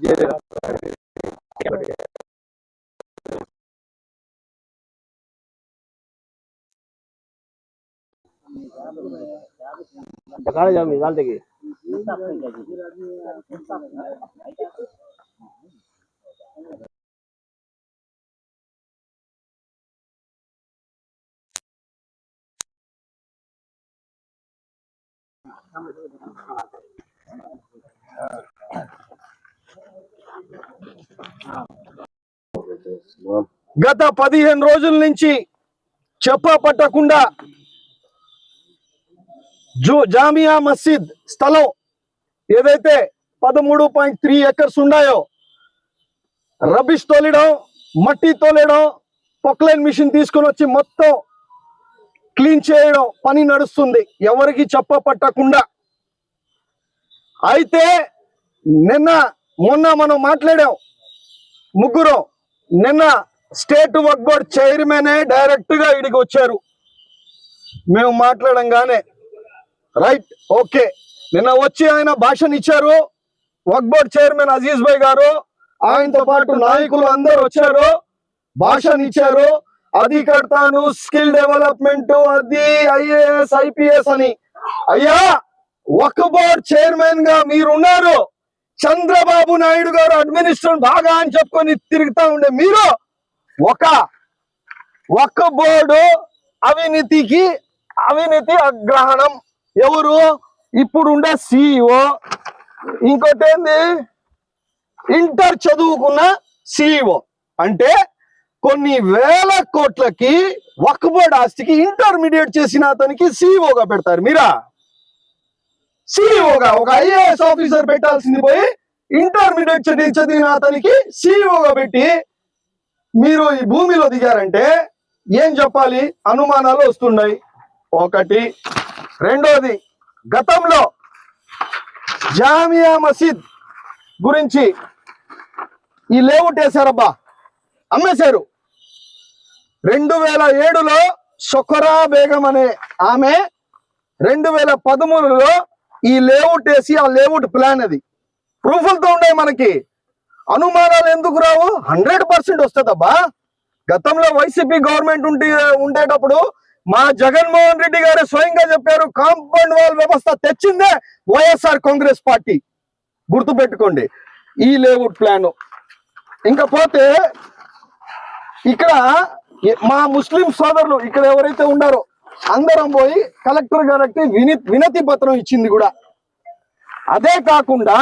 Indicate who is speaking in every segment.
Speaker 1: जाओ निकाल देगी గత 15 రోజుల నుంచి చెప్పపట్టకుండా జామియా మస్జిద్ స్థలం ఏదైతే 13.3 ఎకర్స్ ఉన్నాయో రబిష్ తోలడం, మట్టి తోలడం, పొక్లైన్ మిషన్ తీసుకొని వచ్చి మొత్తం క్లీన్ చేయడం పని నడుస్తుంది ఎవరికి చెప్పపట్టకుండా. అయితే మొన్న మనం మాట్లాడాం ముగ్గురు. నిన్న స్టేట్ వక్ఫ్ బోర్డ్ చైర్మనే డైరెక్ట్ గా ఇడికి వచ్చారు. మేము మాట్లాడంగానే రైట్ ఓకే, నిన్న వచ్చి ఆయన భాషణ ఇచ్చారు. వక్ఫ్ బోర్డ్ చైర్మన్ అజీజ్ భాయ్ గారు, ఆయనతో పాటు నాయకులు అందరూ వచ్చారు, భాషణ ఇచ్చారు. అది కడతాను, స్కిల్ డెవలప్మెంట్, అది IAS IPS అని. అయ్యా, వక్ఫ్ బోర్డ్ చైర్మన్ గా మీరున్నారు, చంద్రబాబు నాయుడు గారు అడ్మినిస్ట్రేషన్ బాగా అని చెప్పుకొని తిరుగుతా ఉండే మీరు ఒక వక్ఫ్ బోర్డు అవినీతి అగ్రహణం. ఎవరు ఇప్పుడు ఉండే CEO, ఇంకోటి ఏంది ఇంటర్ చదువుకున్న CEO. అంటే కొన్ని వేల కోట్లకి వక్ఫ్ బోర్డ్ ఆస్తికి ఇంటర్మీడియట్ చేసిన అతనికి CEOగా పెడతారు మీరా? CEOగా ఒక IAS ఆఫీసర్ పెట్టాల్సింది పోయి ఇంటర్మీడియట్ చదివిన అతనికి CEOగా పెట్టి మీరు ఈ భూమిలో దిగారంటే ఏం చెప్పాలి? అనుమానాలు వస్తున్నాయి ఒకటి. రెండోది, గతంలో జామియా మసీద్ గురించి ఈ లేఅవుట్ వేశారబ్బా, అమ్మేశారు. 2007లో షొకరా బేగం అనే ఆమె 2013లో ఈ లేఅవుట్ వేసి, ఆ లేఅవుట్ ప్లాన్ అది ప్రూఫ్లతో ఉన్నాయి మనకి. అనుమానాలు ఎందుకు రావు? 100% వస్తుందబ్బా. గతంలో వైసీపీ గవర్నమెంట్ ఉండేటప్పుడు మా జగన్మోహన్ రెడ్డి గారు స్వయంగా చెప్పారు, కాంపౌండ్ వాల్ వ్యవస్థ తెచ్చిందే వైఎస్ఆర్ కాంగ్రెస్ పార్టీ. గుర్తుపెట్టుకోండి ఈ లేఅవుట్ ప్లాన్. ఇంకా పోతే ఇక్కడ మా ముస్లిం సోదరులు ఇక్కడ ఎవరైతే ఉన్నారో అందరం పోయి కలెక్టర్ గారికి వినతి పత్రం ఇచ్చింది కూడా. అదే కాకుండా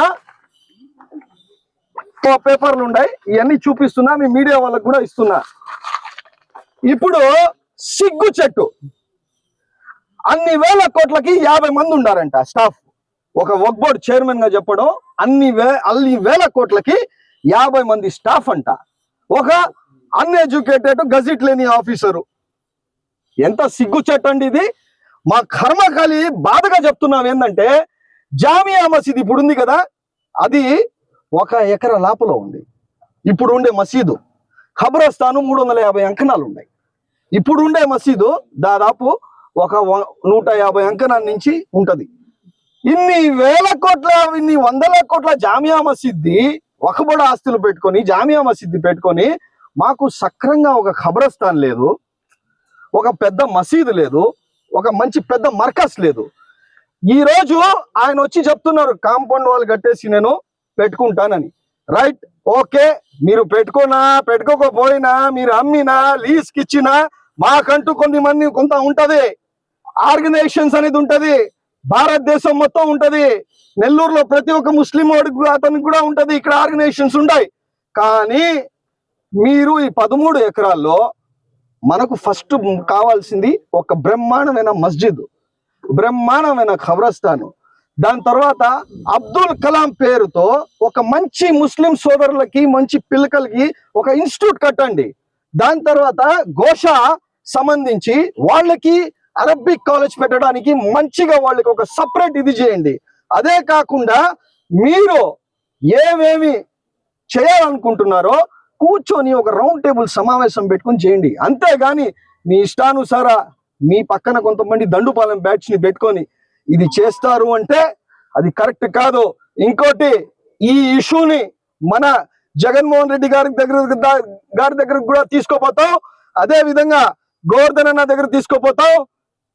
Speaker 1: పేపర్లు ఉన్నాయి, ఇవన్నీ చూపిస్తున్నా, మీ మీడియా వాళ్ళకు కూడా ఇస్తున్నా. ఇప్పుడు సిగ్గు చెట్టు అన్ని వేల కోట్లకి 50 మంది ఉండారంట స్టాఫ్. ఒక వక్ఫ్ బోర్డ్ చైర్మన్ గా చెప్పడం, అన్ని వేల కోట్లకి 50 మంది స్టాఫ్ అంట. ఒక అన్ఎడ్యుకేటెడ్ గజెట్ లేని ఆఫీసరు. ఎంత సిగ్గు చెట్టు అండి ఇది. మా కర్మకాలి బాధగా చెప్తున్నాం ఏంటంటే, జామియా మసీద్ ఇప్పుడు ఉంది కదా, అది 1 ఎకరా లాపలో ఉంది. ఇప్పుడు ఉండే మసీదు ఖబరస్థాను 350 అంకణాలు ఉన్నాయి. ఇప్పుడు ఉండే మసీదు దాదాపు ఒక 150 అంకణాల నుంచి ఉంటది. ఇన్ని వేల కోట్ల, ఇన్ని వందల కోట్ల జామియా మసీద్ది వక్ఫ్ బోర్డ్ ఆస్తులు పెట్టుకొని, జామియా మసీద్ది పెట్టుకొని, మాకు సక్రంగా ఒక ఖబరస్థాన్ లేదు, ఒక పెద్ద మసీదు లేదు, ఒక మంచి పెద్ద మర్కస్ లేదు. ఈ రోజు ఆయన వచ్చి చెప్తున్నారు కాంపౌండ్ వాల్ కట్టేసి నేను పెట్టుకుంటానని. రైట్ ఓకే, మీరు పెట్టుకోకపోయినా, మీరు అమ్మినా, లీజ్కి ఇచ్చినా, మాకంటూ కొంత ఉంటది, ఆర్గనైజేషన్స్ అనేది ఉంటది, భారతదేశం మొత్తం ఉంటది, నెల్లూరులో ప్రతి ఒక్క ముస్లిం అతనికి కూడా ఉంటది, ఇక్కడ ఆర్గనైజేషన్స్ ఉంటాయి. కానీ మీరు ఈ 13 ఎకరాల్లో మనకు ఫస్ట్ కావాల్సింది ఒక బ్రహ్మాండమైన మస్జిద్, బ్రహ్మాండమైన ఖబరస్థాను. దాని తర్వాత అబ్దుల్ కలాం పేరుతో ఒక మంచి ముస్లిం సోదరులకి, మంచి పిల్లకలకి ఒక ఇన్స్టిట్యూట్ కట్టండి. దాని తర్వాత ఘోష సంబంధించి వాళ్ళకి అరబిక్ కాలేజ్ పెట్టడానికి మంచిగా వాళ్ళకి ఒక సపరేట్ ఇది చేయండి. అదే కాకుండా మీరు ఏమేమి చేయాలనుకుంటున్నారో కూర్చొని ఒక రౌండ్ టేబుల్ సమావేశం పెట్టుకొని చేయండి. అంతేగాని మీ ఇష్టానుసార మీ పక్కన కొంతమంది దండుపాలెం బ్యాచ్ ని పెట్టుకొని ఇది చేస్తారు అంటే అది కరెక్ట్ కాదు. ఇంకోటి, ఈ ఇష్యూని మన జగన్మోహన్ రెడ్డి గారి దగ్గర కూడా తీసుకోపోతావు, అదే విధంగా గోవర్ధన్ అన్న దగ్గర తీసుకోపోతావు,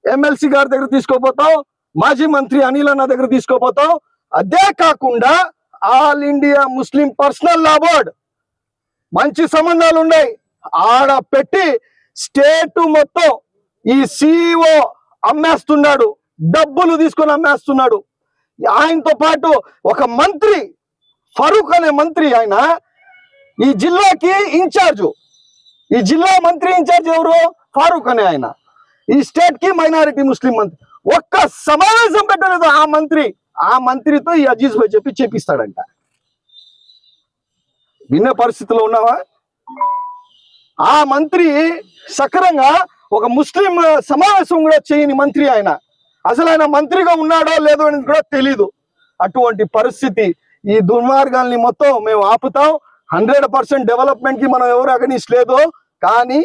Speaker 1: ఎమ్మెల్సీ గారి దగ్గర తీసుకోపోతావు, మాజీ మంత్రి అనిల్ అన్న దగ్గర తీసుకోపోతావు. అదే కాకుండా ఆల్ ఇండియా ముస్లిం పర్సనల్ లా బోర్డ్ మంచి సంబంధాలు ఉన్నాయి, ఆడ పెట్టి స్టేట్ మొత్తం ఈ సిఇఓ అమ్మేస్తున్నాడు, డబ్బులు తీసుకొని అమ్మేస్తున్నాడు. ఆయనతో పాటు ఒక మంత్రి ఫరూక్ అనే మంత్రి, ఆయన ఈ జిల్లాకి ఇన్ఛార్జు, ఈ జిల్లా మంత్రి ఇన్ఛార్జ్ ఎవరు? ఫారూక్ అనే ఆయన. ఈ స్టేట్ కి మైనారిటీ ముస్లిం మంత్రి. ఒక్క సమావేశం పెట్టలేదు ఆ మంత్రితో ఈ అజీజ్ భాయ్ చెప్పిస్తాడంట. విన్న పరిస్థితిలో ఉన్నావా? ఆ మంత్రి సక్రంగా ఒక ముస్లిం సమావేశం కూడా చేయని మంత్రి ఆయన. అసలు ఆయన మంత్రిగా ఉన్నాడో లేదో అనేది కూడా తెలీదు. అటువంటి పరిస్థితి. ఈ దుర్మార్గాల్ని మొత్తం మేము ఆపుతాం. 100% డెవలప్మెంట్ కి మనం ఎవరు అగనిస్ట్ లేదు, కానీ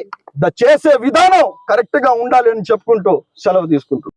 Speaker 1: చేసే విధానం కరెక్ట్ గా ఉండాలి అని చెప్పుకుంటూ సెలవు తీసుకుంటాం.